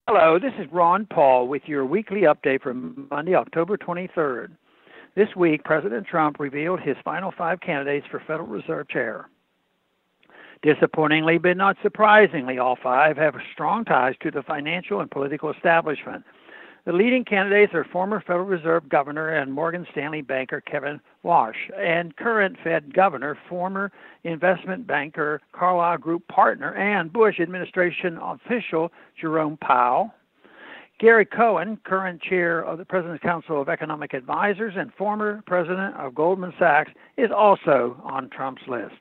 Hello, this is Ron Paul with your weekly update for Monday, October 23rd. This week, President Trump revealed his final 5 candidates for Federal Reserve Chair. Disappointingly, but not surprisingly, all 5 have strong ties to the financial and political establishment. The leading candidates are former Federal Reserve Governor and Morgan Stanley banker Kevin Warsh and current Fed Governor, former investment banker, Carlyle Group partner, and Bush administration official Jerome Powell. Gary Cohn, current chair of the President's Council of Economic Advisors and former president of Goldman Sachs, is also on Trump's list.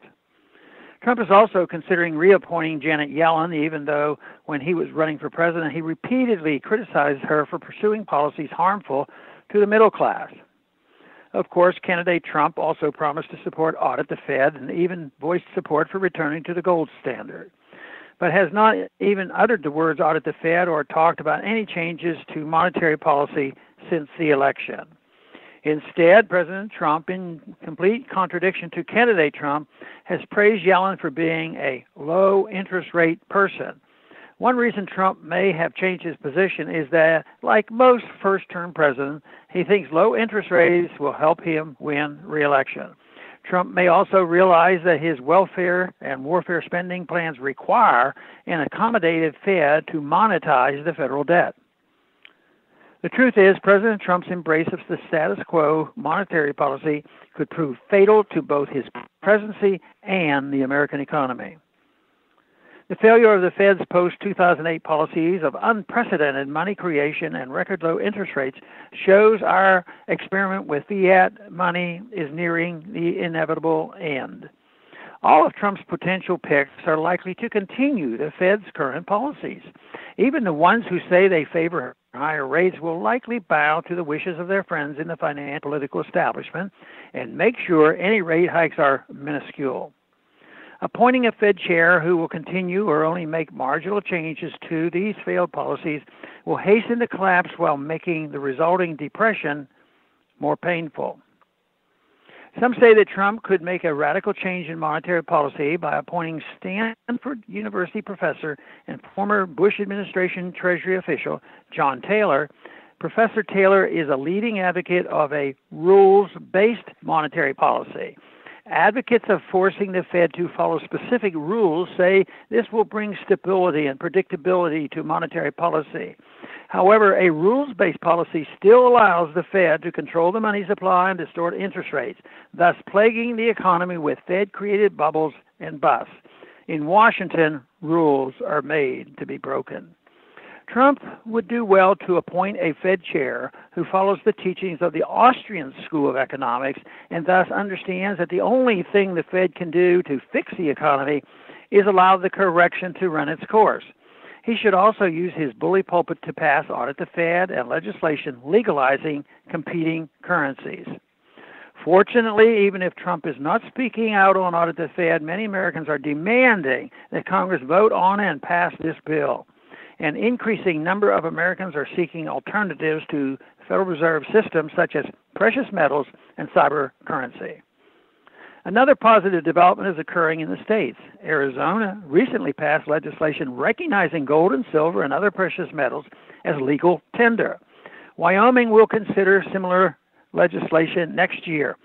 Trump is also considering reappointing Janet Yellen, even though when he was running for president, he repeatedly criticized her for pursuing policies harmful to the middle class. Of course, candidate Trump also promised to support audit the Fed and even voiced support for returning to the gold standard, but has not even uttered the words audit the Fed or talked about any changes to monetary policy since the election. Instead, President Trump, in complete contradiction to candidate Trump, has praised Yellen for being a low-interest rate person. One reason Trump may have changed his position is that, like most first-term presidents, he thinks low interest rates will help him win re-election. Trump may also realize that his welfare and warfare spending plans require an accommodative Fed to monetize the federal debt. The truth is, President Trump's embrace of the status quo monetary policy could prove fatal to both his presidency and the American economy. The failure of the Fed's post-2008 policies of unprecedented money creation and record low interest rates shows our experiment with fiat money is nearing the inevitable end. All of Trump's potential picks are likely to continue the Fed's current policies. Even the ones who say they favor higher rates will likely bow to the wishes of their friends in the financial political establishment and make sure any rate hikes are minuscule. Appointing a Fed chair who will continue or only make marginal changes to these failed policies will hasten the collapse while making the resulting depression more painful. Some say that Trump could make a radical change in monetary policy by appointing Stanford University professor and former Bush administration Treasury official John Taylor. Professor Taylor is a leading advocate of a rules-based monetary policy. Advocates of forcing the Fed to follow specific rules say this will bring stability and predictability to monetary policy. However, a rules-based policy still allows the Fed to control the money supply and distort interest rates, thus plaguing the economy with Fed-created bubbles and busts. In Washington, rules are made to be broken. Trump would do well to appoint a Fed chair who follows the teachings of the Austrian School of Economics and thus understands that the only thing the Fed can do to fix the economy is allow the correction to run its course. He should also use his bully pulpit to pass audit the Fed and legislation legalizing competing currencies. Fortunately, even if Trump is not speaking out on audit the Fed, many Americans are demanding that Congress vote on and pass this bill. An increasing number of Americans are seeking alternatives to the Federal Reserve System, such as precious metals and cyber currency. Another positive development is occurring in the states. Arizona recently passed legislation recognizing gold and silver and other precious metals as legal tender. Wyoming will consider similar legislation next year.